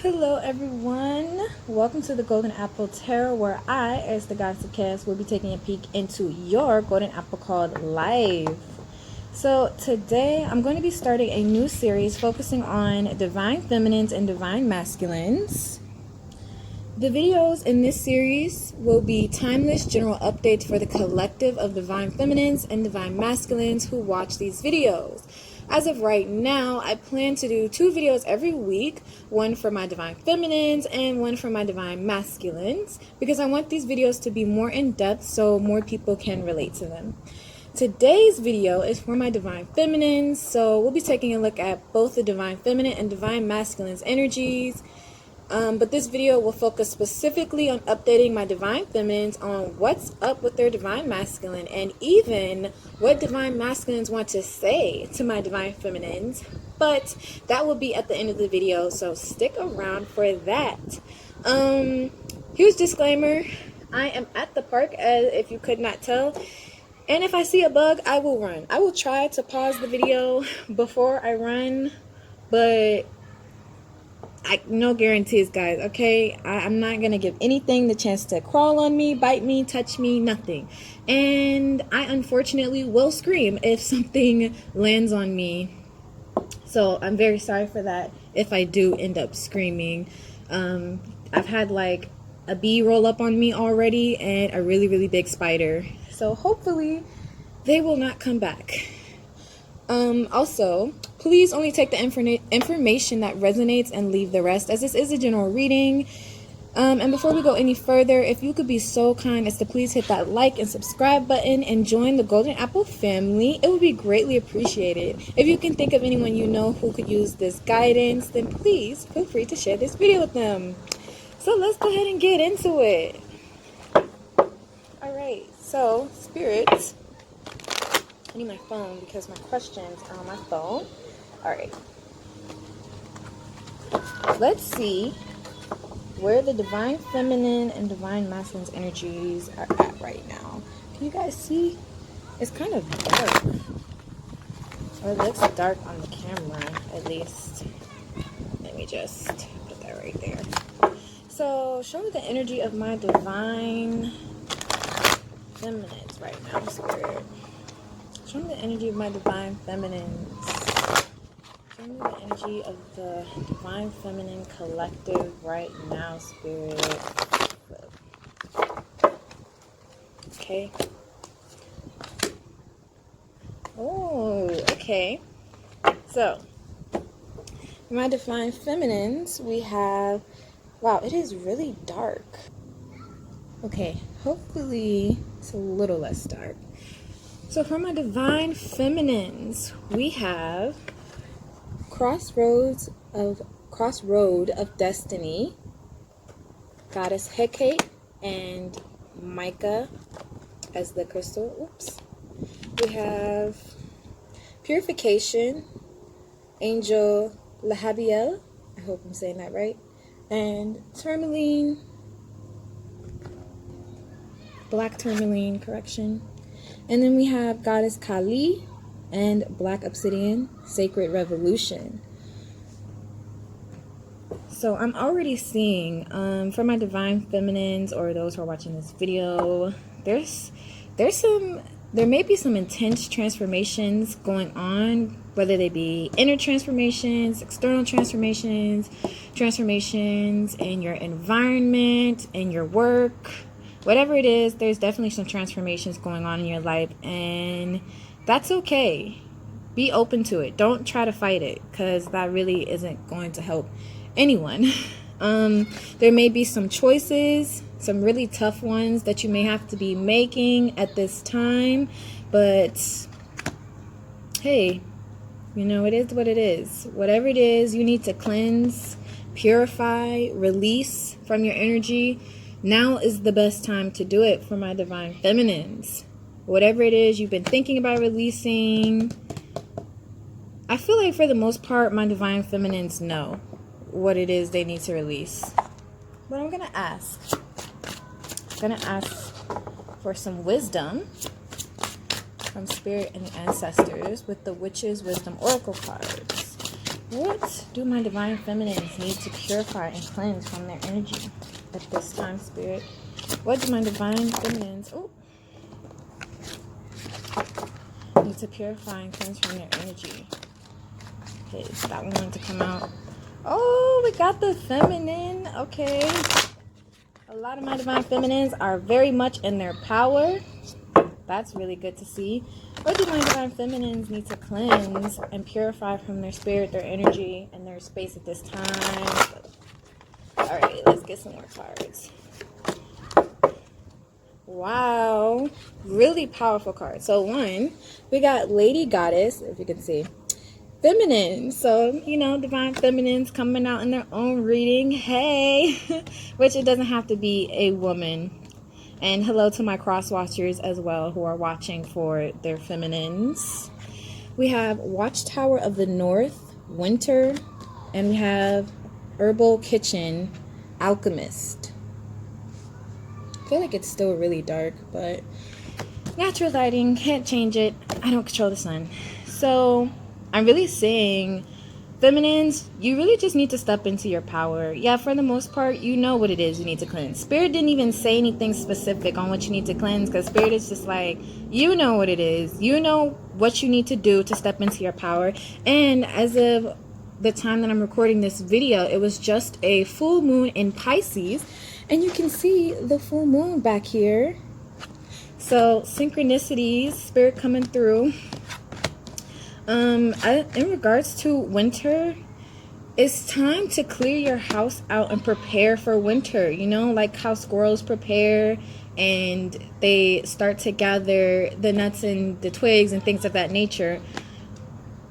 Hello everyone, welcome to the Golden Apple Tarot, where I, as the goddess of chaos, will be taking a peek into your golden apple called life. So today I'm going to be starting a new series focusing on divine feminines and divine masculines. The videos in this series will be timeless general updates for the collective of divine feminines and divine masculines who watch these videos. As of right now, I plan to do 2 videos every week, one for my divine feminines and one for my divine masculines, because I want these videos to be more in-depth so more people can relate to them. Today's video is for my divine feminines, so we'll be taking a look at both the divine feminine and divine masculine's energies. But this video will focus specifically on updating my divine feminines on what's up with their divine masculine, and even what divine masculines want to say to my divine feminines. But that will be at the end of the video, so stick around for that. Huge disclaimer, I am at the park, as if you could not tell, and if I see a bug, I will run. I will try to pause the video before I run, but no guarantees, guys, okay? I'm not gonna give anything the chance to crawl on me, bite me, touch me, nothing. And I unfortunately will scream if something lands on me. So I'm very sorry for that if I do end up screaming. I've had like a bee roll up on me already and a really, really big spider. So hopefully they will not come back. Also, please only take the information that resonates and leave the rest, as this is a general reading. And before we go any further, if you could be so kind as to please hit that like and subscribe button and join the Golden Apple family, it would be greatly appreciated. If you can think of anyone you know who could use this guidance, then please feel free to share this video with them. So let's go ahead and get into it. Alright, so spirits, I need my phone because my questions are on my phone. Alright. Let's see where the divine feminine and divine masculine's energies are at right now. Can you guys see? It's kind of dark. Or it looks dark on the camera, at least. Let me just put that right there. So, show me the energy of my divine feminines right now, Spirit. Show me the energy of my divine feminines. Show me the energy of the divine feminine collective right now, Spirit. Okay. Oh, okay. So, for my divine feminines, we have... Wow, it is really dark. Okay, hopefully it's a little less dark. So for my divine feminines, we have Crossroad of Destiny, Goddess Hecate, and Micah as the crystal. Oops. We have Purification, Angel Lahabiel, I hope I'm saying that right, and Tourmaline, Black Tourmaline, correction. And then we have Goddess Kali and Black Obsidian, Sacred Revolution. So I'm already seeing, for my divine feminines or those who are watching this video, there may be some intense transformations going on, whether they be inner transformations, external transformations, transformations in your environment, in your work. Whatever it is, there's definitely some transformations going on in your life, and that's okay. Be open to it. Don't try to fight it, because that really isn't going to help anyone. There may be some choices, some really tough ones that you may have to be making at this time, but hey, you know, it is what it is. Whatever it is you need to cleanse, purify, release from your energy, now is the best time to do it for my divine feminines. Whatever it is you've been thinking about releasing, I feel like for the most part, my divine feminines know what it is they need to release. But I'm going to ask. I'm going to ask for some wisdom from Spirit and the ancestors with the Witch's Wisdom Oracle cards. What do my divine feminines need to purify and cleanse from their energy at this time, Spirit? What do my divine feminines need to purify and cleanse from their energy? Okay, so that one wanted to come out. Oh, we got the feminine. Okay. A lot of my divine feminines are very much in their power. That's really good to see. What do my divine feminines need to cleanse and purify from their spirit, their energy, and their space at this time? Alright, let's get some more cards. Wow. Really powerful cards. So one, we got Lady Goddess, if you can see. Feminine. So, you know, divine feminines coming out in their own reading. Hey. Which it doesn't have to be a woman. And hello to my cross watchers as well who are watching for their feminines. We have Watchtower of the North, Winter, and we have Herbal Kitchen, Alchemist. I feel like it's still really dark, but natural lighting, can't change it. I don't control the sun. So I'm really seeing feminines, you really just need to step into your power. Yeah, for the most part, you know what it is you need to cleanse. Spirit didn't even say anything specific on what you need to cleanse, because Spirit is just like, you know what it is. You know what you need to do to step into your power. And as of the time that I'm recording this video, it was just a full moon in Pisces. And you can see the full moon back here. So, synchronicities, Spirit coming through. In regards to winter, it's time to clear your house out and prepare for winter. You know, like how squirrels prepare and they start to gather the nuts and the twigs and things of that nature.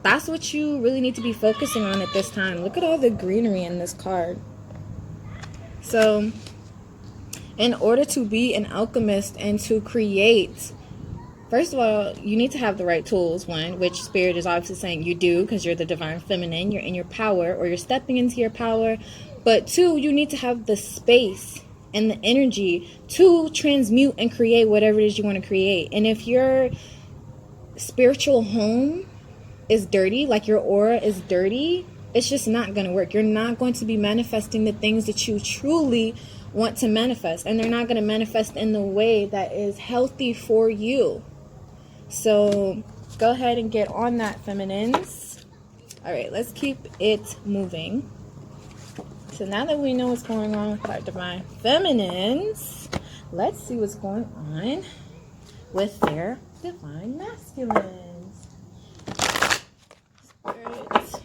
That's what you really need to be focusing on at this time. Look at all the greenery in this card. So, in order to be an alchemist and to create, first of all, you need to have the right tools, one, which Spirit is obviously saying you do because you're the divine feminine, you're in your power, or you're stepping into your power. But two, you need to have the space and the energy to transmute and create whatever it is you want to create. And if your spiritual home is dirty, like your aura is dirty, it's just not going to work. You're not going to be manifesting the things that you truly want to manifest. And they're not going to manifest in the way that is healthy for you. So go ahead and get on that, feminines. All right, let's keep it moving. So now that we know what's going on with our divine feminines, let's see what's going on with their divine masculines. Spirit,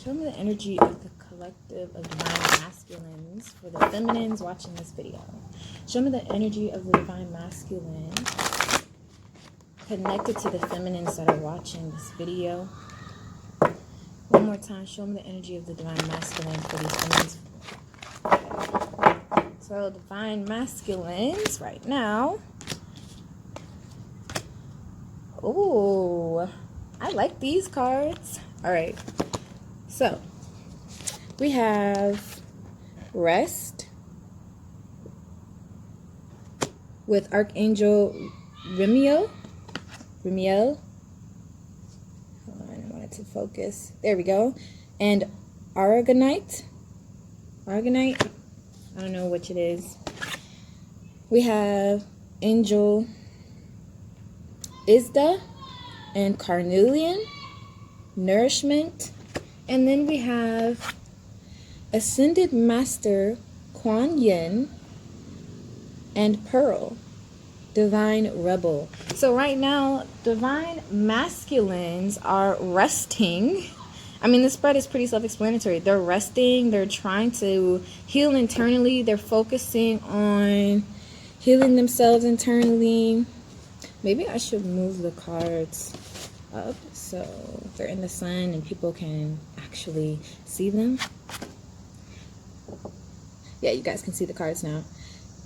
show me the energy of the collective of divine masculines for the feminines watching this video. Show me the energy of the divine masculine connected to the feminines that are watching this video. One more time, show me the energy of the divine masculine for these feminines. Okay. So divine masculines right now. Oh, I like these cards. All right. So we have Rest with Archangel Remiel. Hold on, I wanted to focus. There we go. And Aragonite. I don't know which it is. We have Angel Isda and Carnelian. Nourishment. And then we have Ascended Master Kuan Yin and Pearl. Divine Rebel. So right now, divine masculines are resting. I mean, the spread is pretty self-explanatory. They're resting. They're trying to heal internally. They're focusing on healing themselves internally. Maybe I should move the cards up so they're in the sun and people can actually see them. Yeah, you guys can see the cards now.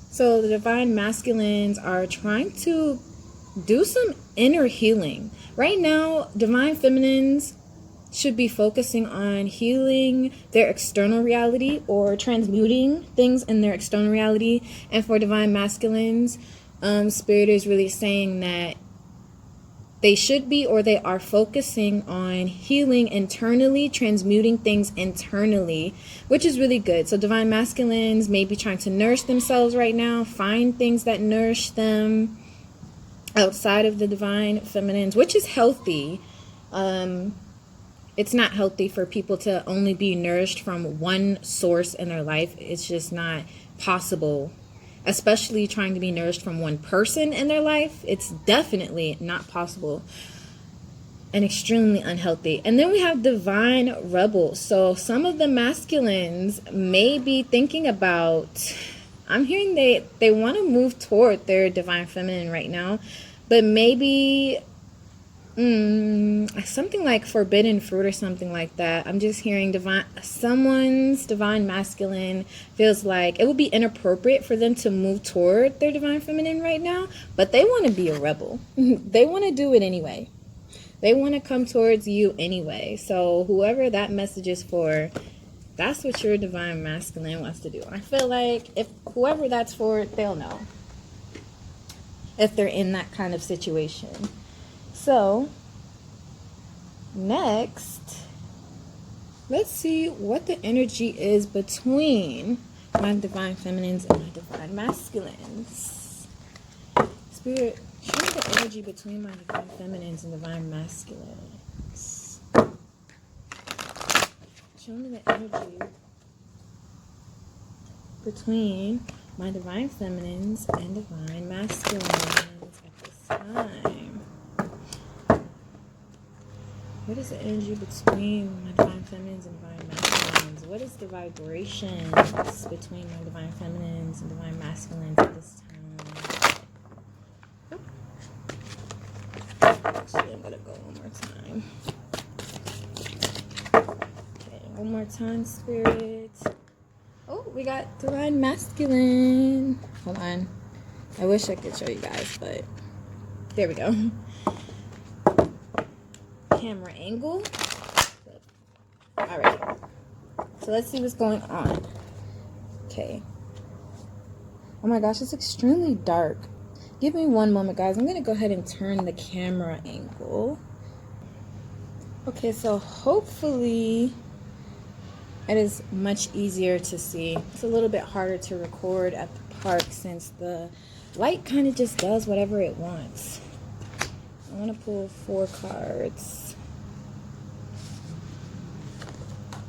So the divine masculines are trying to do some inner healing. Right now, divine feminines should be focusing on healing their external reality or transmuting things in their external reality. And for divine masculines, Spirit is really saying that They should be, or they are focusing on healing internally, transmuting things internally, which is really good. So Divine Masculines may be trying to nourish themselves right now, find things that nourish them outside of the Divine Feminines, which is healthy. It's not healthy for people to only be nourished from one source in their life. It's just not possible. Especially trying to be nourished from one person in their life, it's definitely not possible and extremely unhealthy. And then we have Divine Rebels. So some of the masculines may be thinking about, I'm hearing they want to move toward their Divine Feminine right now, but maybe something like forbidden fruit or something like that. I'm just hearing someone's Divine Masculine feels like it would be inappropriate for them to move toward their Divine Feminine right now, but they want to be a rebel. They want to do it anyway. They want to come towards you anyway. So whoever that message is for, that's what your Divine Masculine wants to do. I feel like if whoever that's for, they'll know if they're in that kind of situation. So, next, let's see what the energy is between my Divine Feminines and my Divine Masculines. Spirit, show me the energy between my Divine Feminines and Divine Masculines. Show me the energy between my Divine Feminines and Divine Masculines at this time. What is the energy between my Divine Feminines and Divine Masculines? What is the vibrations between my Divine Feminines and Divine Masculines at this time? Actually, I'm going to go one more time. Okay, one more time, Spirit. Oh, we got Divine Masculine. Hold on. I wish I could show you guys, but there we go. Camera angle. All right, so let's see what's going on. Okay. Oh my gosh, it's extremely dark. Give me one moment, guys. I'm gonna go ahead and turn the camera angle. Okay, so hopefully it is much easier to see. It's a little bit harder to record at the park since the light kind of just does whatever it wants. I want to pull 4 cards.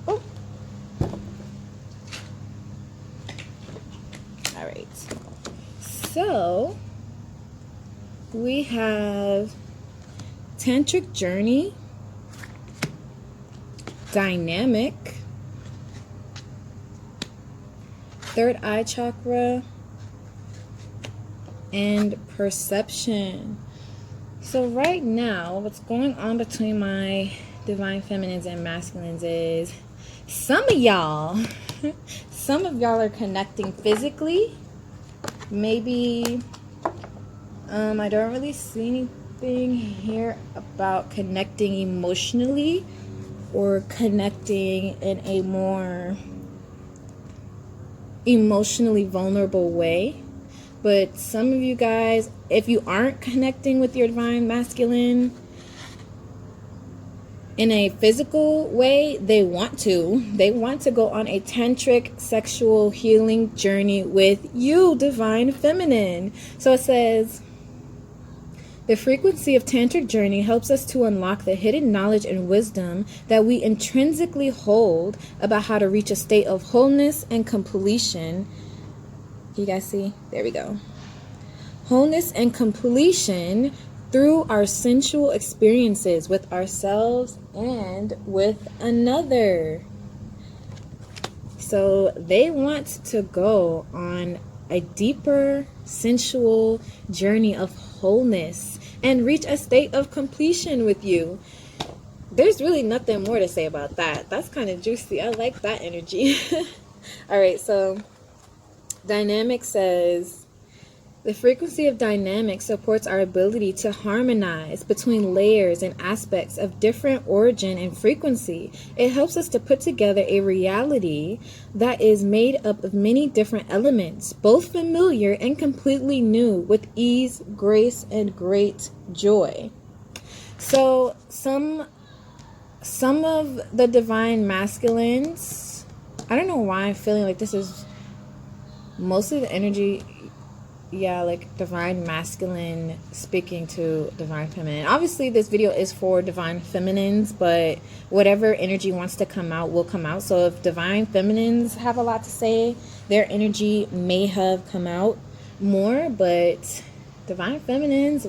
Oh. All right. So we have Tantric Journey, Dynamic, Third Eye Chakra, and Perception. So right now, what's going on between my Divine Feminines and Masculines is some of y'all are connecting physically. Maybe, I don't really see anything here about connecting emotionally or connecting in a more emotionally vulnerable way. But some of you guys, if you aren't connecting with your Divine Masculine in a physical way, they want to. They want to go on a tantric sexual healing journey with you, Divine Feminine. So it says, the frequency of tantric journey helps us to unlock the hidden knowledge and wisdom that we intrinsically hold about how to reach a state of wholeness and completion. You guys see? There we go. Wholeness and completion through our sensual experiences with ourselves and with another. So they want to go on a deeper sensual journey of wholeness and reach a state of completion with you. There's really nothing more to say about that. That's kind of juicy. I like that energy. All right, so Dynamic says, the frequency of dynamic supports our ability to harmonize between layers and aspects of different origin and frequency. It helps us to put together a reality that is made up of many different elements, both familiar and completely new, with ease, grace, and great joy. So some of the divine masculines, I don't know why I'm feeling like this is mostly the energy. Yeah, like divine masculine speaking to divine feminine. Obviously this video is for divine feminines, but whatever energy wants to come out will come out. So if divine feminines have a lot to say, their energy may have come out more, but divine feminines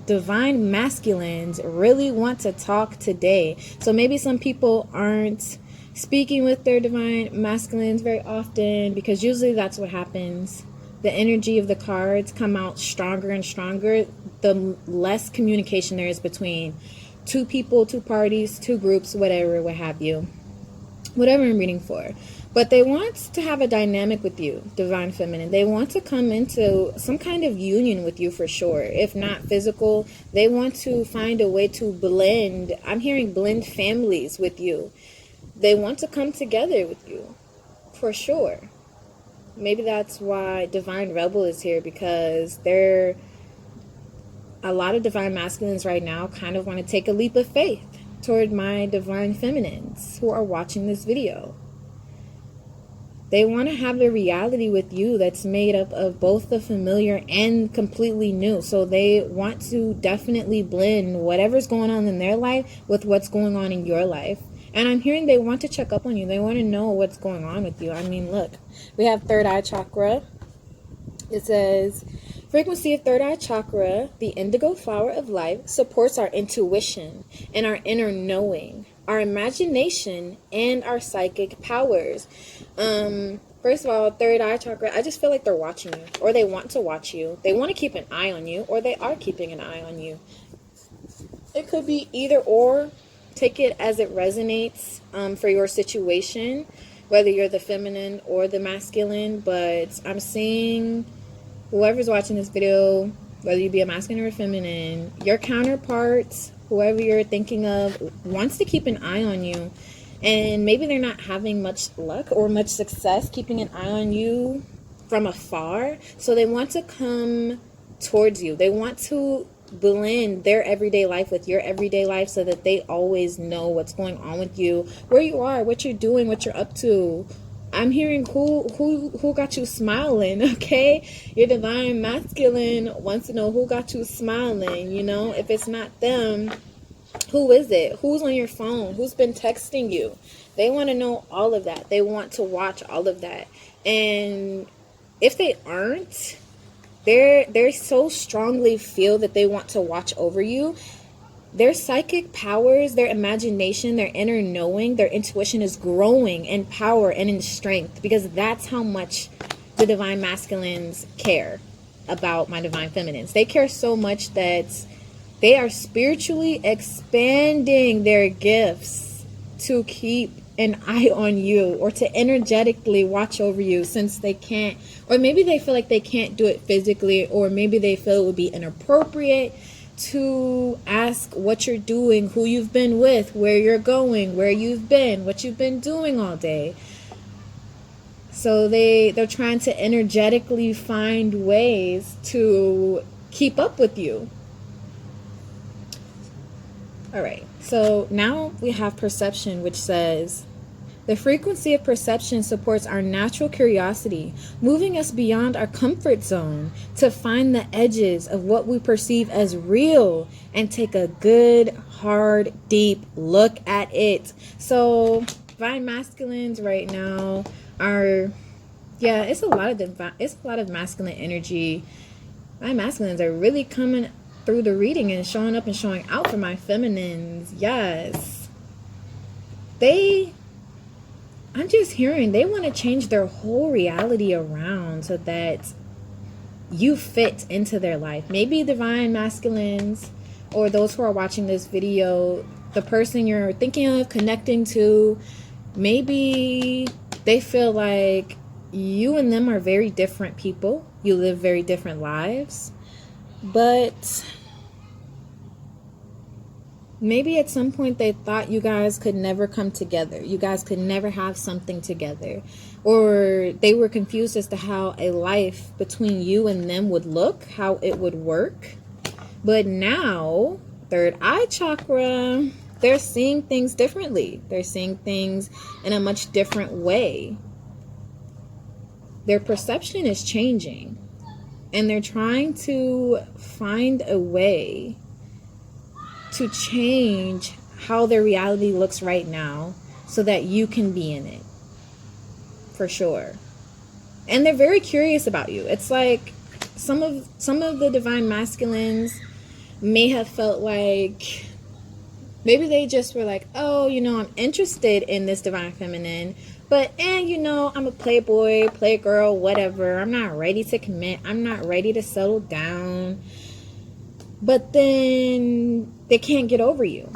divine masculines really want to talk today. So maybe some people aren't speaking with their divine masculines very often, because usually that's what happens. The energy of the cards come out stronger and stronger the less communication there is between two people, two parties, two groups, whatever, what have you, whatever I'm reading for. But they want to have a dynamic with you, divine feminine. They want to come into some kind of union with you for sure. If not physical, they want to find a way to blend. I'm hearing blend families with you. They want to come together with you for sure. Maybe that's why Divine Rebel is here, because a lot of divine masculines right now kind of want to take a leap of faith toward my divine feminines who are watching this video. They want to have a reality with you that's made up of both the familiar and completely new. So they want to definitely blend whatever's going on in their life with what's going on in your life. And I'm hearing they want to check up on you. They want to know what's going on with you. I mean, look, we have third eye chakra. It says, frequency of third eye chakra, the indigo flower of life, supports our intuition and our inner knowing, our imagination, and our psychic powers. First of all, third eye chakra, I just feel like they're watching you, or they want to watch you. They want to keep an eye on you, or they are keeping an eye on you. It could be either or. Take it as it resonates for your situation, whether you're the feminine or the masculine. But I'm seeing whoever's watching this video, whether you be a masculine or a feminine, your counterparts, whoever you're thinking of, wants to keep an eye on you. And maybe they're not having much luck or much success keeping an eye on you from afar. So they want to come towards you. They want to blend their everyday life with your everyday life so that they always know what's going on with you, where you are, what you're doing, what you're up to. I'm hearing who got you smiling, okay? Your divine masculine wants to know who got you smiling, you know? If it's not them, who is it? Who's on your phone? Who's been texting you? They want to know all of that. They want to watch all of that. And if they aren't, they so strongly feel that they want to watch over you. Their psychic powers, their imagination, their inner knowing, their intuition is growing in power and in strength, because that's how much the divine masculines care about my divine feminines. They care so much that they are spiritually expanding their gifts to keep an eye on you, or to energetically watch over you, since they can't, or maybe they feel like they can't do it physically, or maybe they feel it would be inappropriate to ask what you're doing, who you've been with, where you're going, where you've been, what you've been doing all day. So they're trying to energetically find ways to keep up with you. All right, so now we have perception, which says, the frequency of perception supports our natural curiosity, moving us beyond our comfort zone to find the edges of what we perceive as real and take a good, hard, deep look at it. So divine masculines right now are, yeah, it's a lot of masculine energy. My masculines are really coming through the reading and showing up and showing out for my feminines. Yes. I'm just hearing they want to change their whole reality around so that you fit into their life. Maybe divine masculines, or those who are watching this video, the person you're thinking of connecting to, maybe they feel like you and them are very different people. You live very different lives. But maybe at some point they thought you guys could never come together. You guys could never have something together. Or they were confused as to how a life between you and them would look, how it would work. But now third eye chakra, they're seeing things differently. They're seeing things in a much different way. Their perception is changing, and they're trying to find a way to change how their reality looks right now so that you can be in it, for sure. And they're very curious about you. It's like some of the divine masculines may have felt like maybe they just were like, oh, you know, I'm interested in this divine feminine, but you know, I'm a playboy, playgirl, whatever. I'm not ready to commit. I'm not ready to settle down. But then they can't get over you.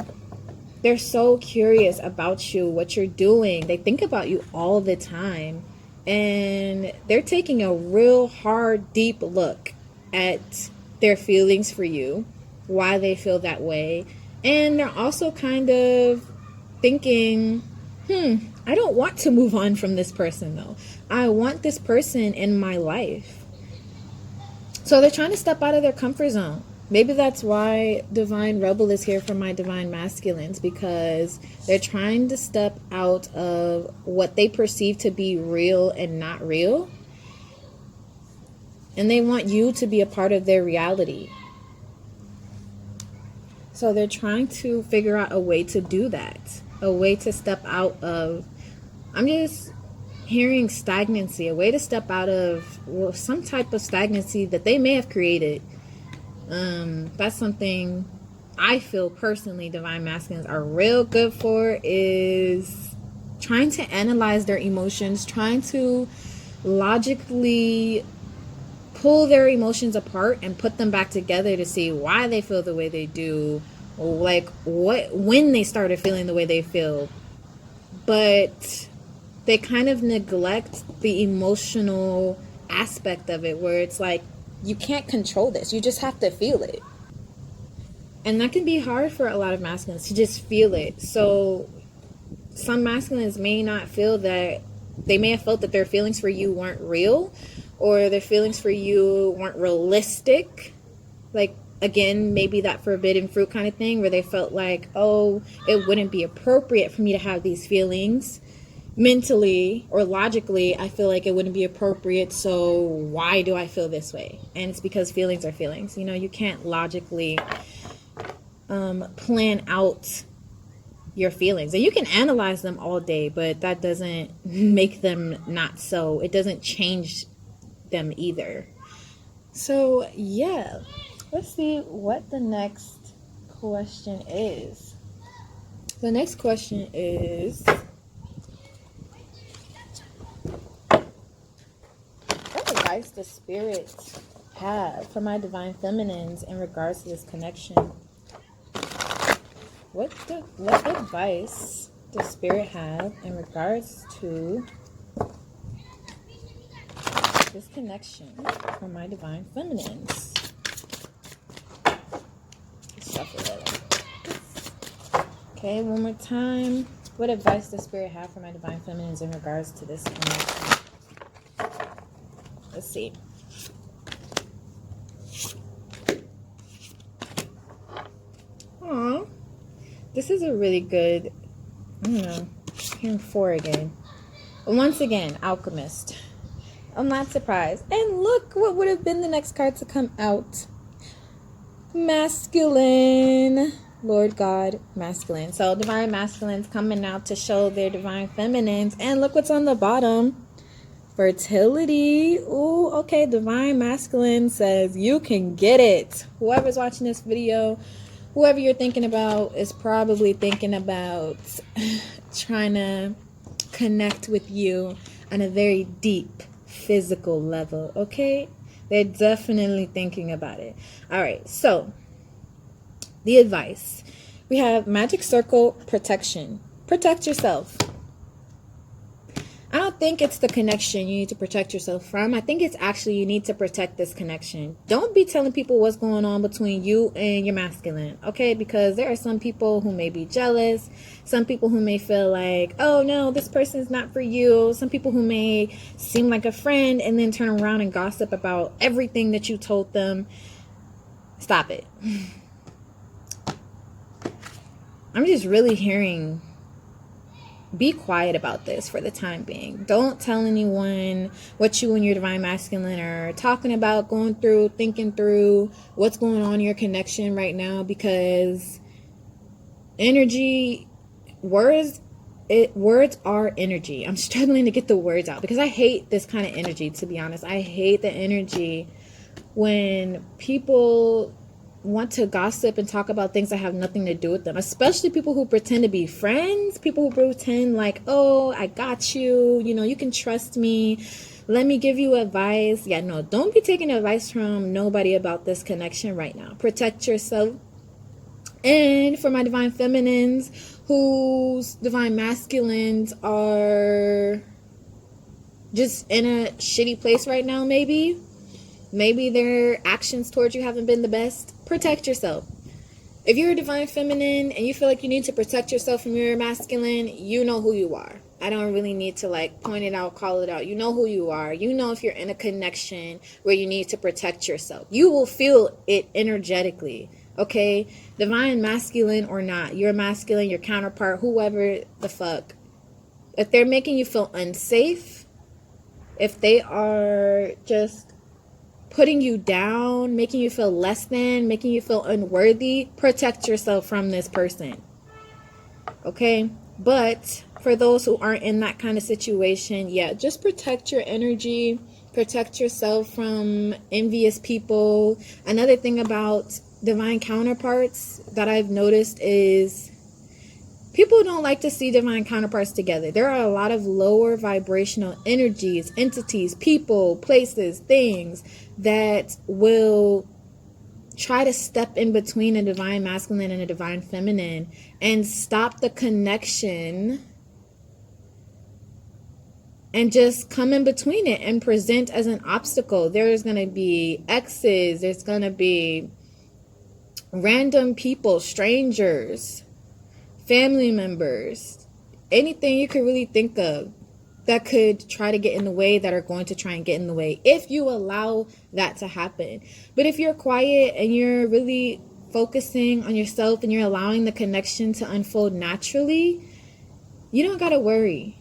They're so curious about you, what you're doing. They think about you all the time. And they're taking a real hard, deep look at their feelings for you, why they feel that way. And they're also kind of thinking, I don't want to move on from this person, though. I want this person in my life. So they're trying to step out of their comfort zone. Maybe that's why Divine Rebel is here for my Divine Masculines, because they're trying to step out of what they perceive to be real and not real. And they want you to be a part of their reality. So they're trying to figure out a way to do that. A way to step out of, I'm just hearing stagnancy. A way to step out of some type of stagnancy that they may have created. That's something I feel personally Divine Masculines are real good for, is trying to analyze their emotions, trying to logically pull their emotions apart and put them back together to see why they feel the way they do, like when they started feeling the way they feel. But they kind of neglect the emotional aspect of it, where it's like, you can't control this. You just have to feel it. And that can be hard for a lot of masculines, to just feel it. So some masculines may not feel that, they may have felt that their feelings for you weren't real, or their feelings for you weren't realistic. Like, again, maybe that forbidden fruit kind of thing, where they felt like, oh, it wouldn't be appropriate for me to have these feelings. Mentally or logically, I feel like it wouldn't be appropriate, so why do I feel this way? And it's because feelings are feelings. You know, you can't logically plan out your feelings. And you can analyze them all day, but that doesn't make them not so. It doesn't change them either. So, yeah. Let's see what the next question is. The next question is, what advice does Spirit have for my Divine Feminines in regards to this connection? What advice does Spirit have in regards to this connection for my Divine Feminines? Okay, one more time. What advice does Spirit have for my Divine Feminines in regards to this connection? Let's see. Aww. This is a really good, I don't know, hearing 4 again. Once again, Alchemist. I'm not surprised. And look what would have been the next card to come out. Masculine. Lord God, Masculine. So Divine Masculines coming out to show their Divine Feminines. And look what's on the bottom. Fertility. Ooh, okay. Divine Masculine says you can get it. Whoever's watching this video, whoever you're thinking about is probably thinking about trying to connect with you on a very deep physical level. Okay? They're definitely thinking about it. All right. So the advice. We have Magic Circle Protection. Protect yourself. I don't think it's the connection you need to protect yourself from. I think it's actually you need to protect this connection. Don't be telling people what's going on between you and your masculine, okay? Because there are some people who may be jealous. Some people who may feel like, oh no, this person is not for you. Some people who may seem like a friend and then turn around and gossip about everything that you told them. Stop it. I'm just really hearing, be quiet about this for the time being. Don't tell anyone what you and your divine masculine are talking about, going through, thinking through, what's going on in your connection right now, because energy, words are energy. I'm struggling to get the words out because I hate this kind of energy, to be honest. I hate the energy when people want to gossip and talk about things that have nothing to do with them, especially people who pretend to be friends, people who pretend like, oh, I got you, you know, you can trust me, let me give you advice. Yeah, no, don't be taking advice from nobody about this connection right now. Protect yourself. And for my divine feminines whose divine masculines are just in a shitty place right now, maybe their actions towards you haven't been the best, protect yourself. If you're a divine feminine and you feel like you need to protect yourself from your masculine, you know who you are. I don't really need to like point it out, call it out. You know who you are. You know if you're in a connection where you need to protect yourself. You will feel it energetically, okay? Divine masculine or not, your masculine, your counterpart, whoever the fuck. If they're making you feel unsafe, if they are just putting you down, making you feel less than, making you feel unworthy, protect yourself from this person. Okay? But for those who aren't in that kind of situation, yeah, just protect your energy, protect yourself from envious people. Another thing about divine counterparts that I've noticed is people don't like to see divine counterparts together. There are a lot of lower vibrational energies, entities, people, places, things that will try to step in between a divine masculine and a divine feminine and stop the connection and just come in between it and present as an obstacle. There's going to be exes, there's going to be random people, strangers, family members, anything you could really think of that could try to get in the way, that are going to try and get in the way if you allow that to happen. But if you're quiet and you're really focusing on yourself and you're allowing the connection to unfold naturally, you don't got to worry.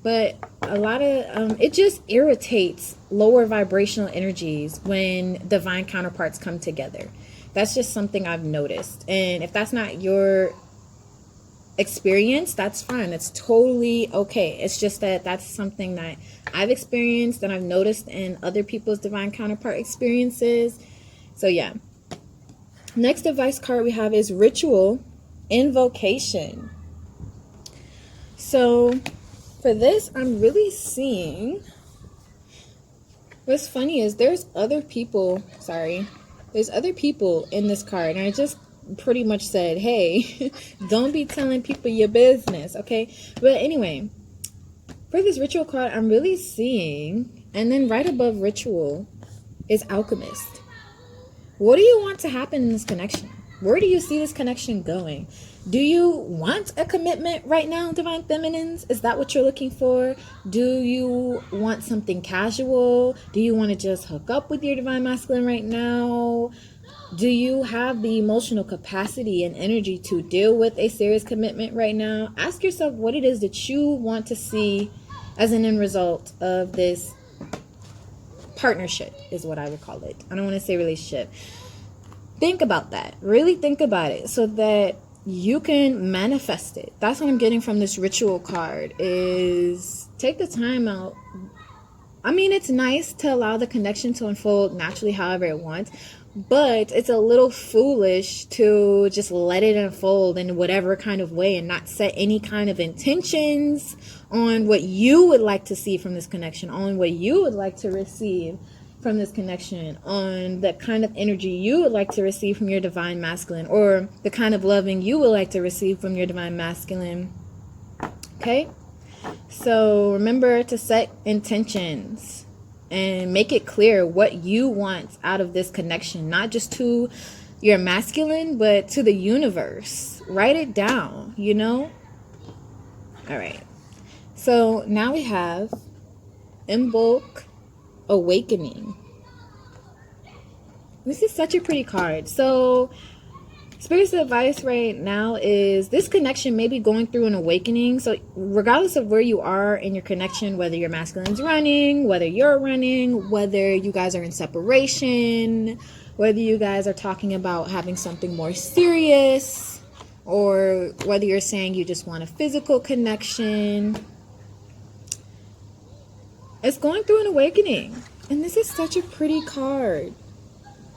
But a lot of it just irritates lower vibrational energies when divine counterparts come together. That's just something I've noticed. And if that's not your experience, that's fine. It's totally okay. It's just that that's something that I've experienced and I've noticed in other people's divine counterpart experiences. So yeah. Next advice card we have is ritual invocation. So for this, I'm really seeing, what's funny is there's other people in this card, and I just pretty much said, hey, don't be telling people your business, okay? But anyway, for this ritual card, I'm really seeing, and then right above ritual is alchemist. What do you want to happen in this connection? Where do you see this connection going? Do you want a commitment right now, divine feminines? Is that what you're looking for? Do you want something casual? Do you want to just hook up with your divine masculine right now? Do you have the emotional capacity and energy to deal with a serious commitment right now? Ask yourself what it is that you want to see as an end result of this partnership, is what I would call it. I don't want to say relationship. Think about that. Really think about it so that you can manifest it. That's what I'm getting from this ritual card, is take the time out. I mean, it's nice to allow the connection to unfold naturally however it wants, but it's a little foolish to just let it unfold in whatever kind of way and not set any kind of intentions on what you would like to see from this connection, on what you would like to receive from this connection, on the kind of energy you would like to receive from your divine masculine, or the kind of loving you would like to receive from your divine masculine. Okay? So remember to set intentions and make it clear what you want out of this connection, not just to your masculine, but to the universe. Write it down, you know? All right. So now we have Invoke Awakening. This is such a pretty card. So Spirit's advice right now is this connection may be going through an awakening. So regardless of where you are in your connection, whether your masculine's running, whether you're running, whether you guys are in separation, whether you guys are talking about having something more serious, or whether you're saying you just want a physical connection, it's going through an awakening. And this is such a pretty card.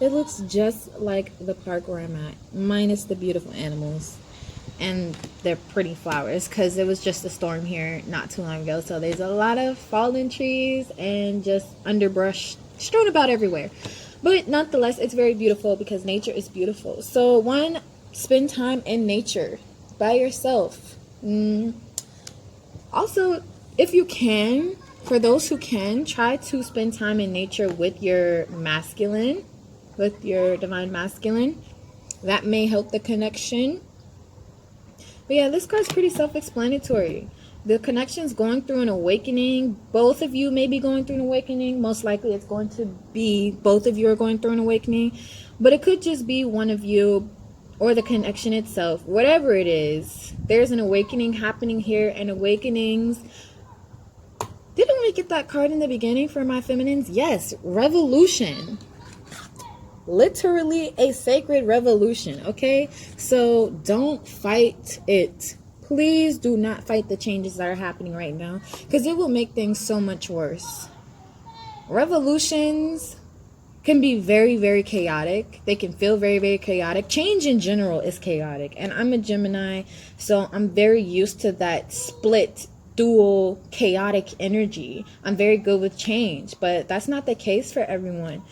It looks just like the park where I'm at, minus the beautiful animals and their pretty flowers, because there was just a storm here not too long ago. So there's a lot of fallen trees and just underbrush strewn about everywhere. But nonetheless, it's very beautiful because nature is beautiful. So one, spend time in nature by yourself. Also, if you can, for those who can, try to spend time in nature with your masculine, with your divine masculine. That may help the connection. But yeah, this card's pretty self-explanatory. The connection's going through an awakening. Both of you may be going through an awakening. Most likely it's going to be both of you are going through an awakening. But it could just be one of you or the connection itself. Whatever it is, there's an awakening happening here. And awakenings... Didn't we get that card in the beginning for my feminines? Yes, revolution. Literally a sacred revolution, okay? So don't fight it. Please do not fight the changes that are happening right now, because it will make things so much worse. Revolutions can be very, very chaotic. They can feel very, very chaotic. Change in general is chaotic. And I'm a Gemini, so I'm very used to that split, dual, chaotic energy. I'm very good with change, but that's not the case for everyone.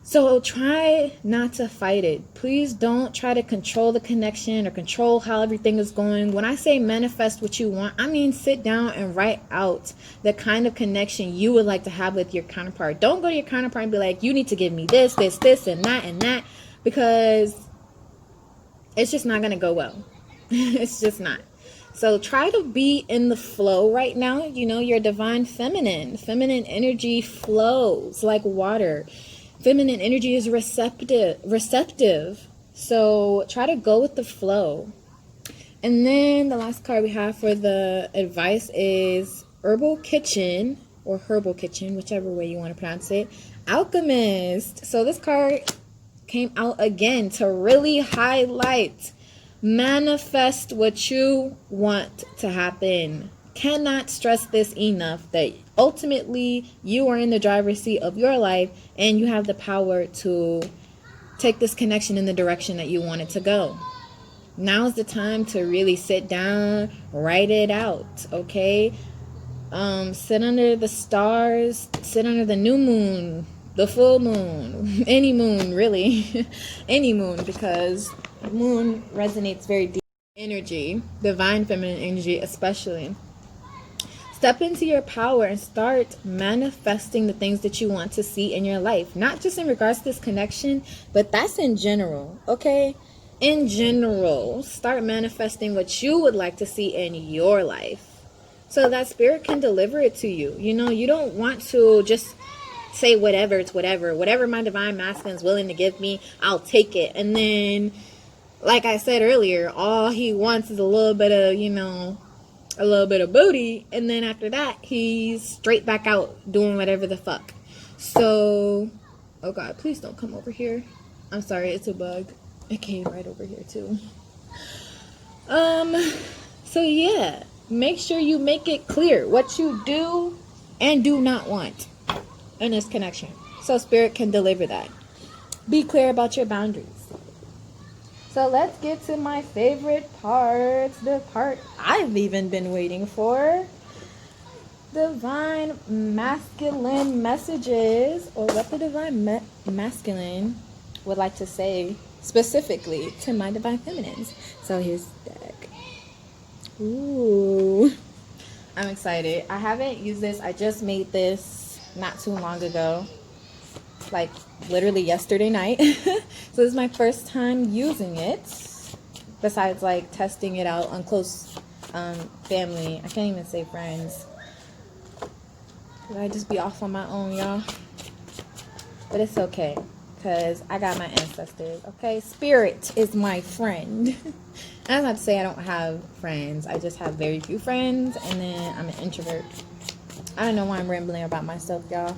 So try not to fight it. Please don't try to control the connection or control how everything is going. When I say manifest what you want, I mean sit down and write out the kind of connection you would like to have with your counterpart. Don't go to your counterpart and be like, you need to give me this, this, this, and that, because it's just not going to go well. It's just not. So try to be in the flow right now. You know, your divine feminine. Feminine energy flows like water. Feminine energy is receptive. So try to go with the flow. And then the last card we have for the advice is Herbal Kitchen, or Herbal Kitchen, whichever way you want to pronounce it. Alchemist. So this card came out again to really highlight, manifest what you want to happen. Cannot stress this enough, that ultimately you are in the driver's seat of your life and you have the power to take this connection in the direction that you want it to go. Now's the time to really sit down, write it out, okay? Sit under the stars, sit under the new moon, the full moon, any moon really, any moon, because moon resonates very deep energy, divine feminine energy especially. Step into your power and start manifesting the things that you want to see in your life. Not just in regards to this connection, but that's in general, okay? In general, start manifesting what you would like to see in your life, so that spirit can deliver it to you. You know, you don't want to just say whatever, it's whatever. Whatever my divine masculine is willing to give me, I'll take it. And then, like I said earlier, all he wants is a little bit of, you know, a little bit of booty, and then after that he's straight back out doing whatever the fuck. So, oh god, please don't come over here. I'm sorry, it's a bug. It came right over here too. So yeah, make sure you make it clear what you do and do not want in this connection, so spirit can deliver that. Be clear about your boundaries. So let's get to my favorite part, the part I've even been waiting for. Divine masculine messages, or what the divine masculine would like to say specifically to my divine feminines. So here's the deck. Ooh, I'm excited. I haven't used this. I just made this not too long ago, like literally yesterday night. So this is my first time using it, besides like testing it out on close family. I can't even say friends, I just be off on my own, y'all. But it's okay, because I got my ancestors, okay? Spirit is my friend. That's not to say I don't have friends. I just have very few friends, and then I'm an introvert. I don't know why I'm rambling about myself, y'all.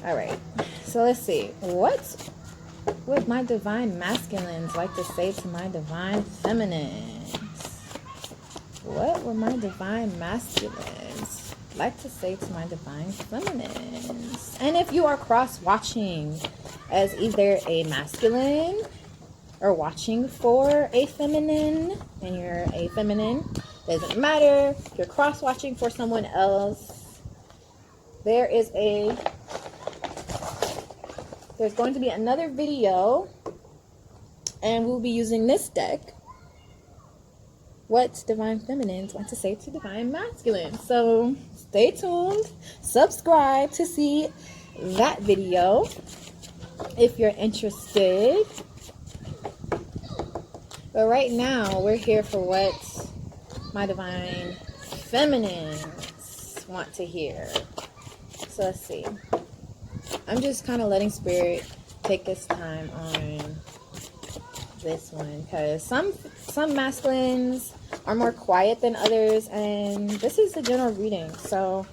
All right, so let's see. What would my divine masculines like to say to my divine feminines? What would my divine masculines like to say to my divine feminines? And if you are cross-watching as either a masculine or watching for a feminine, and you're a feminine, doesn't matter. If you're cross-watching for someone else, there's going to be another video, and we'll be using this deck. What divine feminines want to say to divine masculine. So stay tuned, subscribe to see that video if you're interested. But right now we're here for what my divine feminines want to hear. So let's see. I'm just kind of letting spirit take its time on this one, because some masculines are more quiet than others, and this is a general reading, so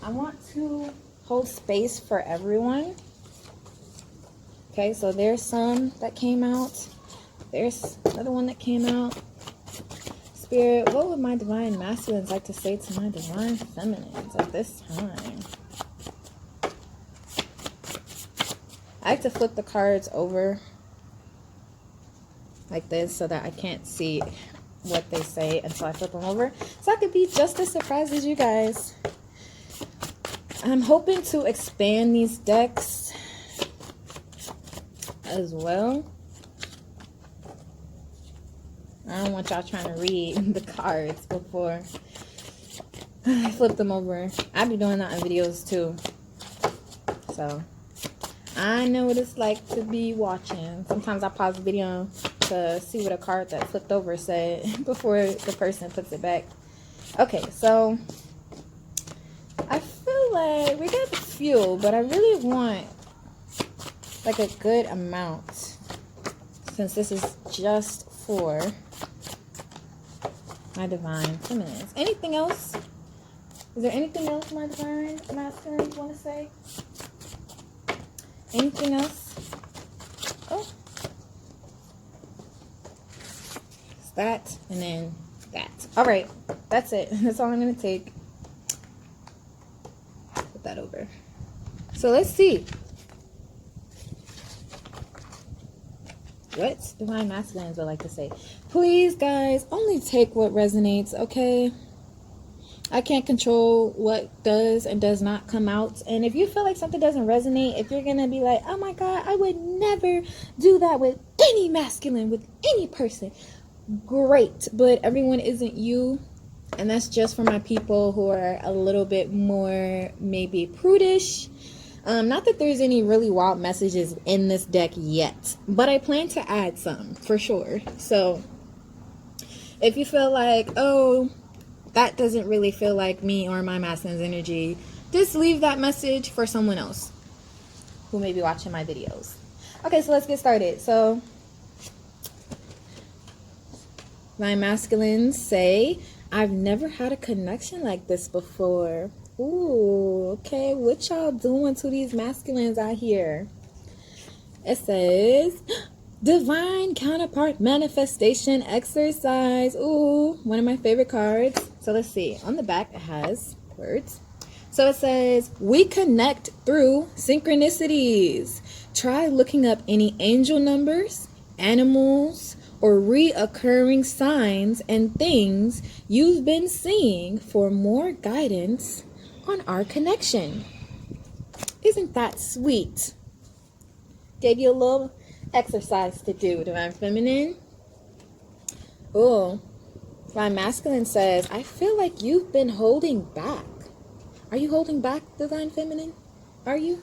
I want to hold space for everyone. Okay, so there's some that came out, there's another one that came out. Spirit, what would my divine masculines like to say to my divine feminines at this time? I like to flip the cards over like this so that I can't see what they say until I flip them over, so I could be just as surprised as you guys. I'm hoping to expand these decks as well. I don't want y'all trying to read the cards before I flip them over. I be doing that in videos too, so I know what it's like to be watching. Sometimes I pause the video to see what a card that flipped over said before the person puts it back. Okay, so I feel like we got a few, but I really want like a good amount, since this is just for my divine feminines. Anything else? Is there anything else my divine masculines want to say? Anything else? Oh. It's that, and then that. Alright, that's it. That's all I'm going to take. Put that over. So let's see. What divine masculines would like to say? Please, guys, only take what resonates, okay? I can't control what does and does not come out. And if you feel like something doesn't resonate, if you're going to be like, oh my God, I would never do that with any masculine, with any person, great. But everyone isn't you. And that's just for my people who are a little bit more maybe prudish. Not that there's any really wild messages in this deck yet, but I plan to add some for sure. So if you feel like, oh, that doesn't really feel like me or my masculine's energy, just leave that message for someone else who may be watching my videos. Okay, so let's get started. So my masculines say, I've never had a connection like this before. Ooh, okay, what y'all doing to these masculines out here? It says, Divine Counterpart Manifestation Exercise. Ooh, one of my favorite cards. So let's see. On the back, it has words. So it says, we connect through synchronicities. Try looking up any angel numbers, animals, or reoccurring signs and things you've been seeing for more guidance on our connection. Isn't that sweet? Gave you a little exercise to do, Divine Feminine. Oh, my masculine says, I feel like you've been holding back. Are you holding back, Divine Feminine? Are you?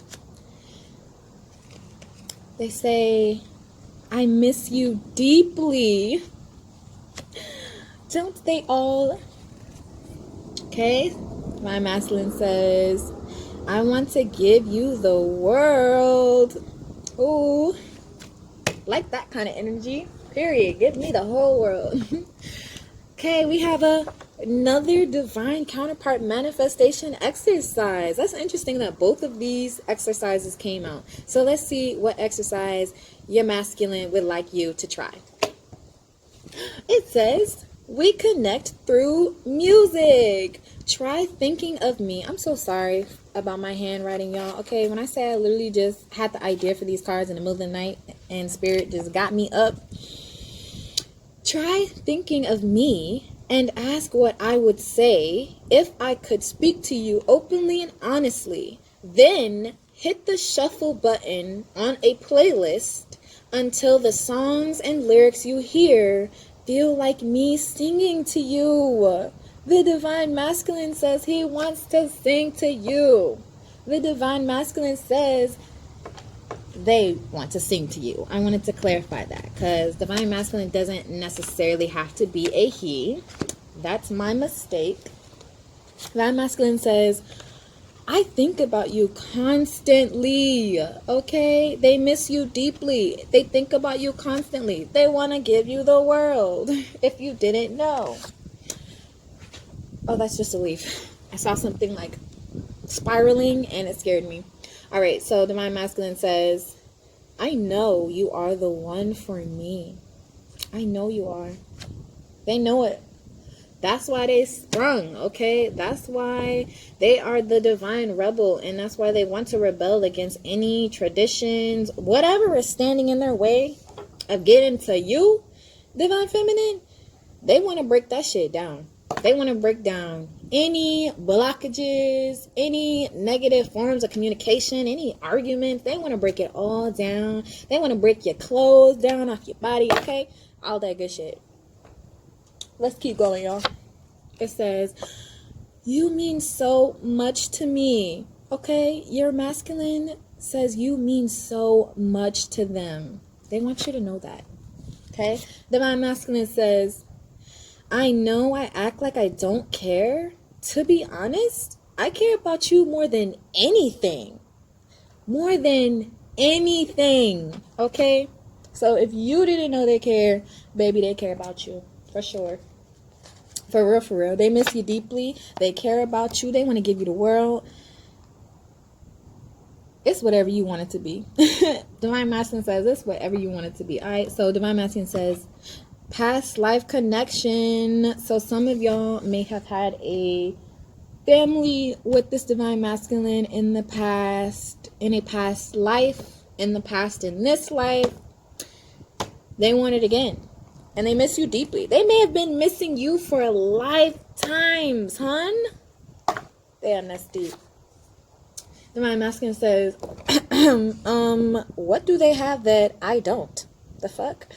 They say, I miss you deeply. Don't they all? Okay. My masculine says, I want to give you the world. Ooh, like that kind of energy. Period. Give me the whole world. Okay, we have another divine counterpart manifestation exercise. That's interesting that both of these exercises came out. So let's see what exercise your masculine would like you to try. It says, we connect through music. Try thinking of me. I'm so sorry about my handwriting, y'all. Okay, when I say I literally just had the idea for these cards in the middle of the night and spirit just got me up. Try thinking of me and ask what I would say if I could speak to you openly and honestly. Then hit the shuffle button on a playlist until the songs and lyrics you hear feel like me singing to you. The Divine Masculine says he wants to sing to you. The Divine Masculine says they want to sing to you. I wanted to clarify that because Divine Masculine doesn't necessarily have to be a he. That's my mistake. Divine Masculine says, I think about you constantly, okay? They miss you deeply. They think about you constantly. They want to give you the world, if you didn't know. Oh, that's just a leaf. I saw something like spiraling and it scared me. All right, so Divine Masculine says, I know you are the one for me. I know you are. They know it. That's why they sprung, okay? That's why they are the divine rebel, and that's why they want to rebel against any traditions, whatever is standing in their way of getting to you, Divine Feminine. They want to break that shit down. They want to break down any blockages, any negative forms of communication, any arguments. They want to break it all down. They want to break your clothes down off your body, okay? All that good shit. Let's keep going, y'all. It says, you mean so much to me, okay? Your masculine says you mean so much to them. They want you to know that, okay? Divine Masculine says, I know I act like I don't care. To be honest, I care about you more than anything. More than anything, okay? So if you didn't know they care, baby, they care about you. For sure. For real, for real. They miss you deeply. They care about you. They want to give you the world. It's whatever you want it to be. Divine Masculine says it's whatever you want it to be. All right, so Divine Masculine says, past life connection. So some of y'all may have had a family with this Divine Masculine in the past, in a past life, in the past, in this life. They want it again. And they miss you deeply. They may have been missing you for lifetimes, hun. Damn, that's deep. Divine Masculine says, what do they have that I don't? The fuck?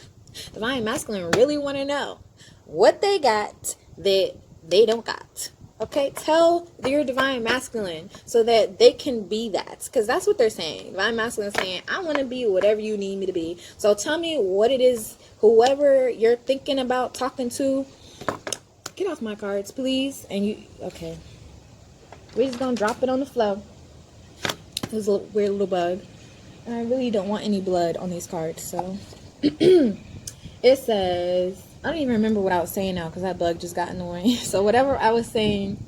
Divine Masculine really want to know what they got that they don't got. Okay, tell your Divine Masculine so that they can be that. Because that's what they're saying. Divine Masculine is saying, I want to be whatever you need me to be. So tell me what it is, whoever you're thinking about talking to. Get off my cards, please. And you, okay. We're just going to drop it on the floor. This a weird little bug. And I really don't want any blood on these cards. So it says, I don't even remember what I was saying now because that bug just got annoying. So whatever I was saying,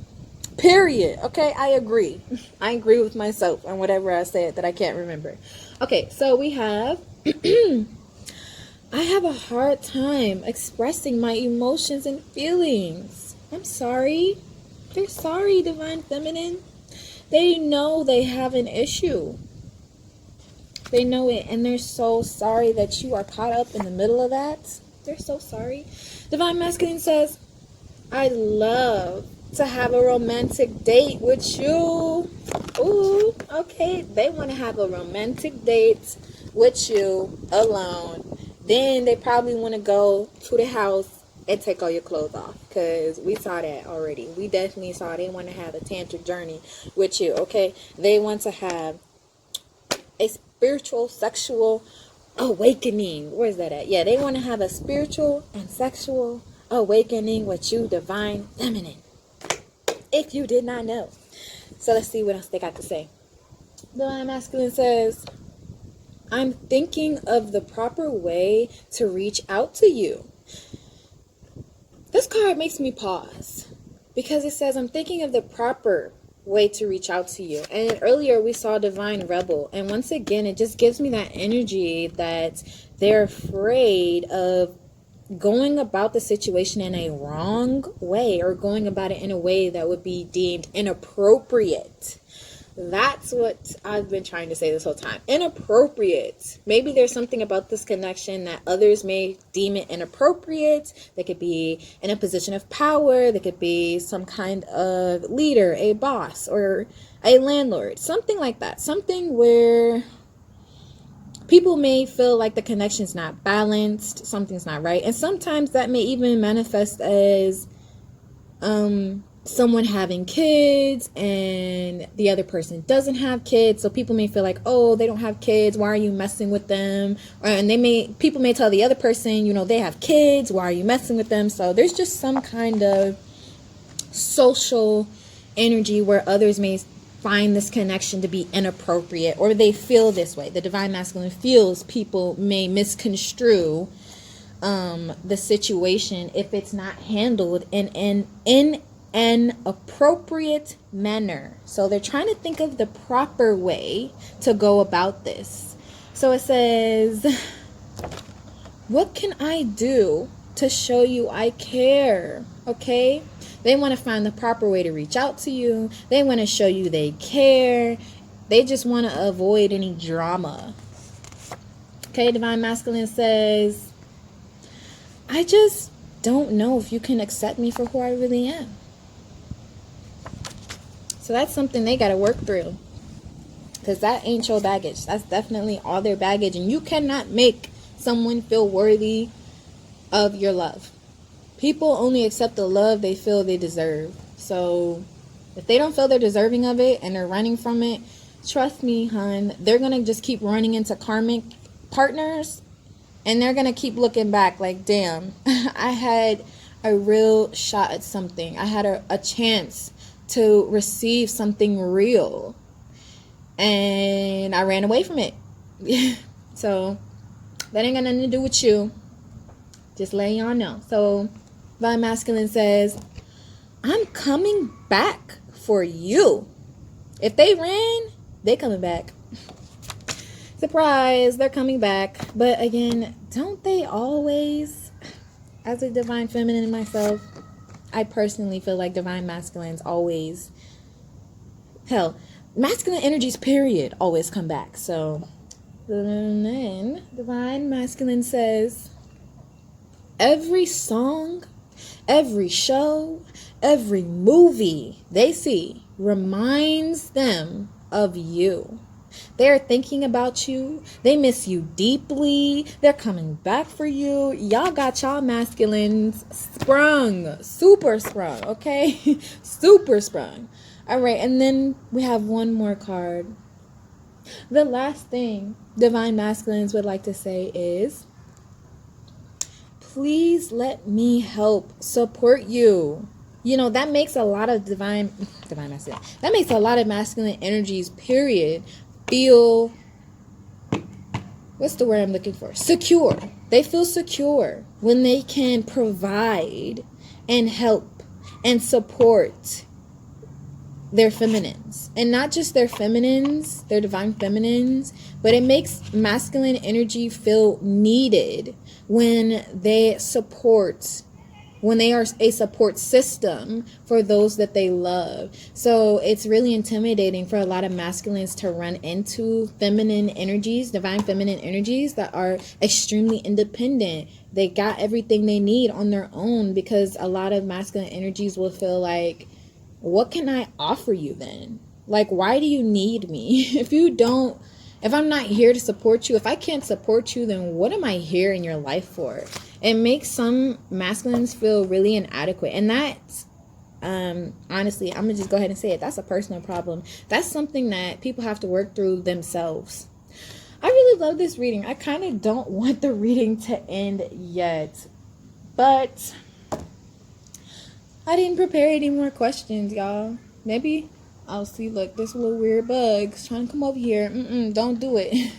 period. Okay, I agree. I agree with myself on whatever I said that I can't remember. Okay, so we have, I have a hard time expressing my emotions and feelings. I'm sorry. They're sorry, Divine Feminine. They know they have an issue. They know it, and they're so sorry that you are caught up in the middle of that. They're so sorry. Divine Masculine says, I'd love to have a romantic date with you. Ooh, okay. They want to have a romantic date with you alone. Then they probably want to go to the house and take all your clothes off. Because we saw that already. We definitely saw they want to have a tantric journey with you, okay? They want to have a spiritual, sexual awakening. Where's that at? Yeah, they want to have a spiritual and sexual awakening with you, Divine Feminine. If you did not know. So let's see what else they got to say. Divine Masculine says, I'm thinking of the proper way to reach out to you. This card makes me pause because it says I'm thinking of the proper way to reach out to you. And earlier we saw Divine Rebel, and once again it just gives me that energy that they're afraid of going about the situation in a wrong way, or going about it in a way that would be deemed inappropriate. That's what I've been trying to say this whole time. Inappropriate. Maybe there's something about this connection that others may deem it inappropriate. They could be in a position of power. They could be some kind of leader, a boss, or a landlord. Something like that. Something where people may feel like the connection's not balanced. Something's not right. And sometimes that may even manifest as someone having kids and the other person doesn't have kids. So people may feel like, oh, they don't have kids, why are you messing with them? And people may tell the other person, you know, they have kids, why are you messing with them? So there's just some kind of social energy where others may find this connection to be inappropriate, or they feel this way. The Divine Masculine feels people may misconstrue the situation if it's not handled in an appropriate manner. So they're trying to think of the proper way to go about this. So it says, what can I do to show you I care? Okay, they want to find the proper way to reach out to you. They want to show you they care. They just want to avoid any drama. Okay, Divine Masculine says, I just don't know if you can accept me for who I really am. So that's something they got to work through, because that ain't your baggage. That's definitely all their baggage, and you cannot make someone feel worthy of your love. People only accept the love they feel they deserve. So if they don't feel they're deserving of it and they're running from it, trust me, hun, they're going to just keep running into karmic partners, and they're going to keep looking back like, damn, I had a real shot at something. I had a chance to receive something real, and I ran away from it. So that ain't got nothing to do with you. Just letting y'all know. So Divine Masculine says, I'm coming back for you. If they ran, they coming back. Surprise, they're coming back. But again, don't they always? As a Divine Feminine myself, I personally feel like Divine Masculines always, hell, masculine energies period always come back. So then Divine Masculine says, every song, every show, every movie they see reminds them of you. They're thinking about you. They miss you deeply. They're coming back for you. Y'all got y'all masculines sprung. Super sprung, okay? Super sprung. All right, and then we have one more card. The last thing Divine Masculines would like to say is, please let me help support you. You know, that makes a lot of divine masculine. That makes a lot of masculine energies, period, feel, what's the word I'm looking for? Secure. They feel secure when they can provide and help and support their feminines. And not just their feminines, their divine feminines, but it makes masculine energy feel needed when they support, when they are a support system for those that they love. So it's really intimidating for a lot of masculines to run into feminine energies, divine feminine energies that are extremely independent. They got everything they need on their own, because a lot of masculine energies will feel like, what can I offer you then? Like, why do you need me? If I'm not here to support you, if I can't support you, then what am I here in your life for? It makes some masculines feel really inadequate. And that's, honestly, I'm going to just go ahead and say it. That's a personal problem. That's something that people have to work through themselves. I really love this reading. I kind of don't want the reading to end yet. But I didn't prepare any more questions, y'all. Maybe I'll see. Look, this little weird bug's trying to come over here. Don't do it.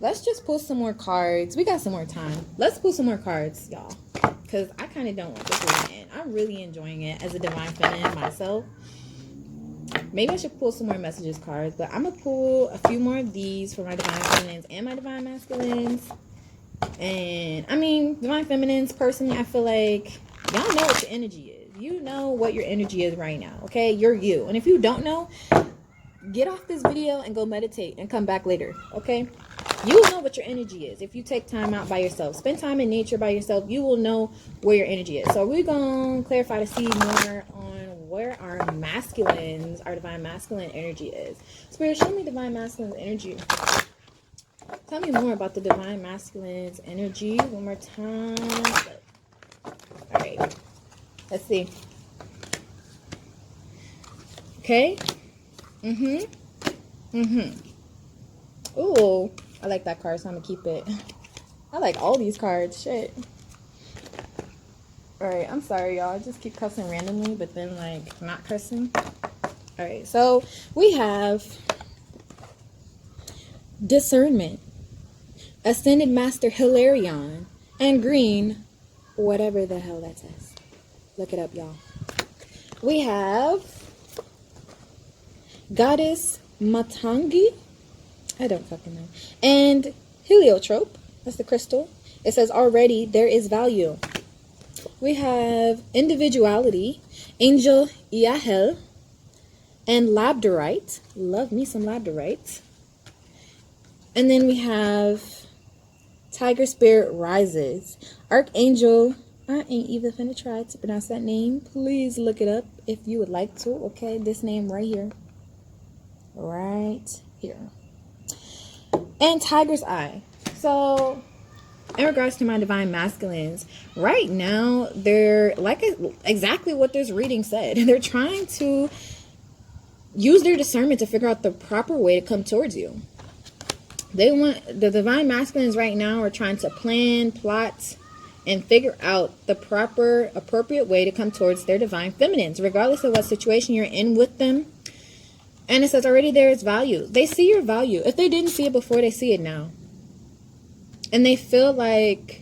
let's just pull some more cards. We got some more time. Let's pull some more cards, y'all, because I kind of don't want this one to end. I'm really enjoying it as a Divine Feminine myself. Maybe I should pull some more messages cards, but I'm going to pull a few more of these for my Divine Feminines and my Divine Masculines. And, I mean, Divine Feminines, personally, I feel like y'all know what your energy is. You know what your energy is right now, okay? You're you. And if you don't know, get off this video and go meditate and come back later, okay? You will know what your energy is if you take time out by yourself. Spend time in nature by yourself. You will know where your energy is. So we're going to clarify to see more on where our masculines, our Divine Masculine energy is. Spirit, show me Divine Masculine's energy. Tell me more about the Divine Masculine's energy one more time. All right. Let's see. Okay. Ooh, I like that card, so I'm gonna keep it. I like all these cards. Shit. Alright, I'm sorry, y'all. I just keep cussing randomly, but then, like, not cussing. Alright, so we have Discernment, Ascended Master Hilarion, and Green, whatever the hell that says. Look it up, y'all. We have Goddess Matangi. I don't fucking know. And Heliotrope. That's the crystal. It says already there is value. We have Individuality, Angel Iahel, and Labradorite. Love me some Labradorite. And then we have Tiger Spirit Rises. Archangel, I ain't even finna try to pronounce that name. Please look it up if you would like to. Okay, this name right here. Right here. And Tiger's Eye. So, in regards to my Divine Masculines, right now, they're like exactly what this reading said. They're trying to use their discernment to figure out the proper way to come towards you. They want, the Divine Masculines right now are trying to plan, plot, and figure out the proper, appropriate way to come towards their Divine Feminines, regardless of what situation you're in with them. And it says already there is value. They see your value. If they didn't see it before, they see it now. And they feel like,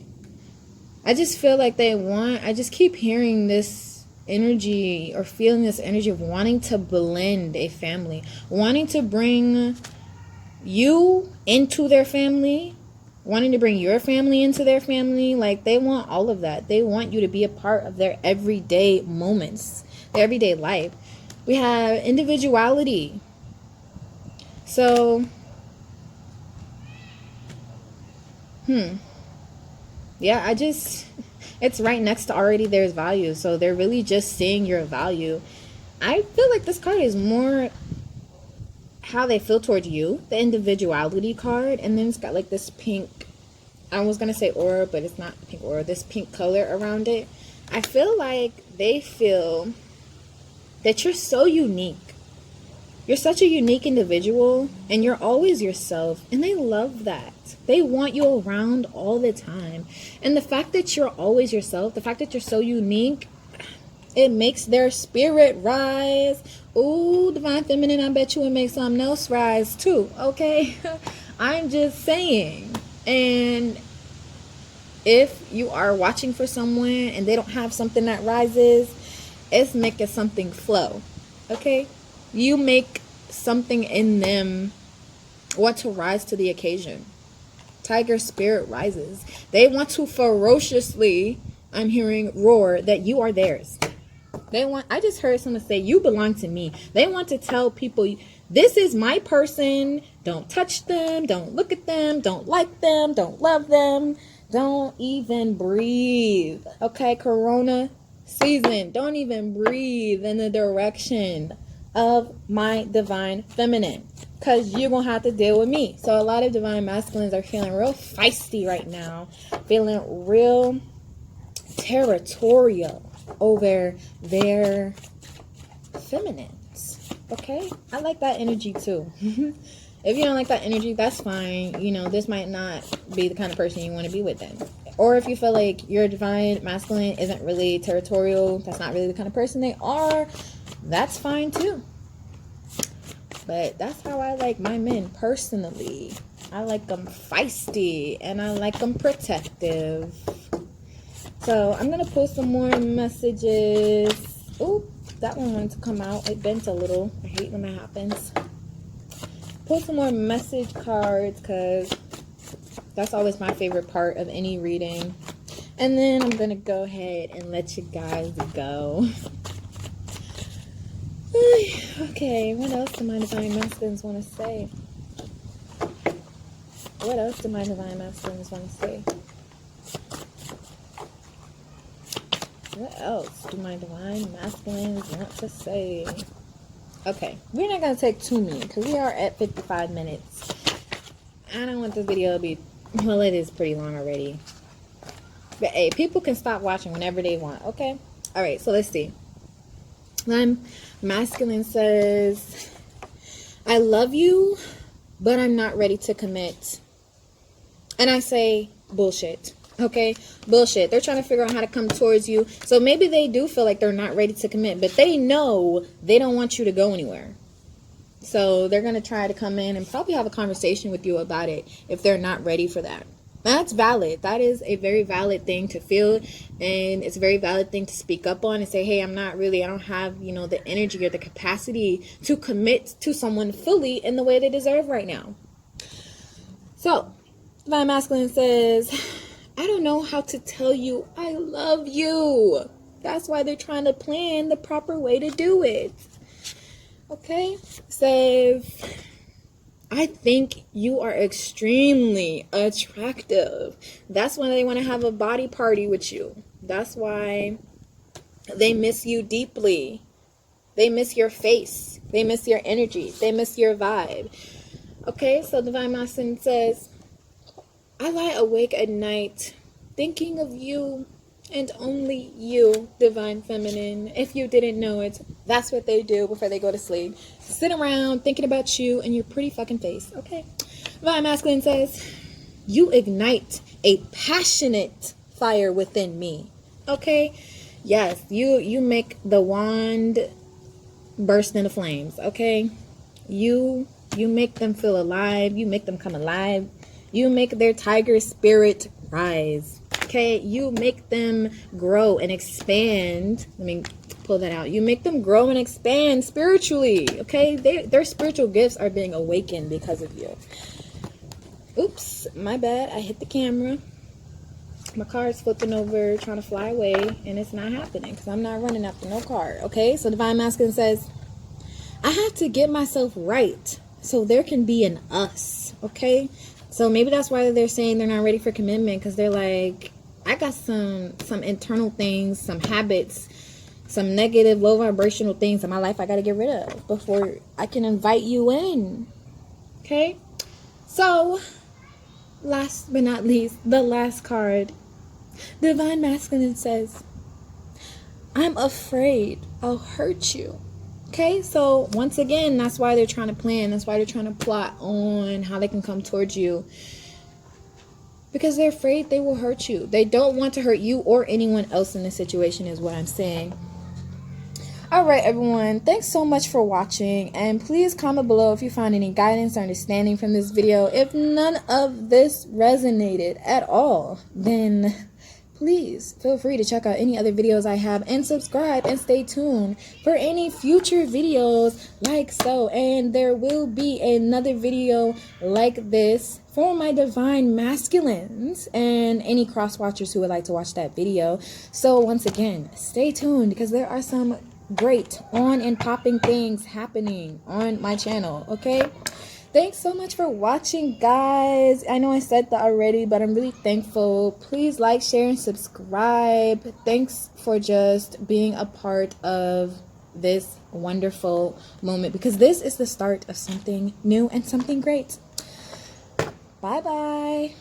I just feel like they want, I just keep hearing this energy or feeling this energy of wanting to blend a family, wanting to bring you into their family, wanting to bring your family into their family. Like, they want all of that. They want you to be a part of their everyday moments, their everyday life. We have Individuality. So, yeah, it's right next to already there's value. So they're really just seeing your value. I feel like this card is more how they feel towards you, the Individuality card. And then it's got like this pink, I was going to say aura, but it's not pink aura, this pink color around it. I feel like they feel that you're so unique. You're such a unique individual, and you're always yourself, and they love that. They want you around all the time. And the fact that you're always yourself, the fact that you're so unique, it makes their spirit rise. Ooh, Divine Feminine, I bet you it makes something else rise too, okay? I'm just saying. And if you are watching for someone and they don't have something that rises, it's making something flow, okay? You make something in them want to rise to the occasion. Tiger Spirit rises. They want to ferociously, I'm hearing, roar that you are theirs. They want, I just heard someone say, you belong to me. They want to tell people, this is my person. Don't touch them. Don't look at them. Don't like them. Don't love them. Don't even breathe. Okay, Corona season. Don't even breathe in the direction of my Divine Feminine, because you're gonna have to deal with me. So a lot of Divine Masculines are feeling real feisty right now, feeling real territorial over their feminines. Okay, I like that energy too. If you don't like that energy, that's fine. You know, this might not be the kind of person you want to be with then. Or if you feel like your Divine Masculine isn't really territorial, that's not really the kind of person they are, that's fine too. But that's how I like my men personally. I like them feisty, and I like them protective. So I'm going to pull some more messages. Oh, that one wanted to come out. It bent a little. I hate when that happens. Pull some more message cards because that's always my favorite part of any reading. And then I'm going to go ahead and let you guys go. Okay, what else do my Divine Masculines want to say? What else do my Divine Masculines want to say? What else do my Divine Masculines want to say? Okay, we're not going to take too many because we are at 55 minutes. I don't want this video to be, well, it is pretty long already. But hey, people can stop watching whenever they want, okay? All right, so let's see. Divine Masculine says, I love you, but I'm not ready to commit. And I say, bullshit. Okay, bullshit. They're trying to figure out how to come towards you. So maybe they do feel like they're not ready to commit, but they know they don't want you to go anywhere. So they're going to try to come in and probably have a conversation with you about it if they're not ready for that. That's valid. That is a very valid thing to feel, and it's a very valid thing to speak up on and say, hey, I don't have, the energy or the capacity to commit to someone fully in the way they deserve right now. So, Divine Masculine says, I don't know how to tell you I love you. That's why they're trying to plan the proper way to do it. Okay? Says, I think you are extremely attractive. That's why they want to have a body party with you. That's why they miss you deeply. They miss your face. They miss your energy. They miss your vibe. Okay, so Divine Masculine says, I lie awake at night thinking of you and only you, Divine Feminine. If you didn't know it, that's what they do before they go to sleep. Sit around thinking about you and your pretty fucking face. Okay. Divine Masculine says, you ignite a passionate fire within me. Okay. Yes, you make the wand burst into flames. Okay. You make them feel alive. You make them come alive. You make their tiger spirit rise. Okay, you make them grow and expand. Let me pull that out. You make them grow and expand spiritually. Okay, their spiritual gifts are being awakened because of you. Oops, my bad. I hit the camera. My car is flipping over, trying to fly away, and it's not happening because I'm not running after no car. Okay, so Divine Masculine says, I have to get myself right so there can be an us. Okay, so maybe that's why they're saying they're not ready for commitment, because they're like, I got some internal things, some habits, some negative, low vibrational things in my life I got to get rid of before I can invite you in. Okay? So, last but not least, the last card. Divine Masculine says, I'm afraid I'll hurt you. Okay? So, once again, that's why they're trying to plan. That's why they're trying to plot on how they can come towards you. Because they're afraid they will hurt you. They don't want to hurt you or anyone else in this situation is what I'm saying. Alright everyone, thanks so much for watching. And please comment below if you find any guidance or understanding from this video. If none of this resonated at all, then please feel free to check out any other videos I have and subscribe and stay tuned for any future videos like so. And there will be another video like this for my Divine Masculines and any cross watchers who would like to watch that video. So once again, stay tuned because there are some great on and popping things happening on my channel. Okay, thanks so much for watching, guys. I know I said that already, but I'm really thankful. Please like, share, and subscribe. Thanks for just being a part of this wonderful moment, because this is the start of something new and something great. Bye bye.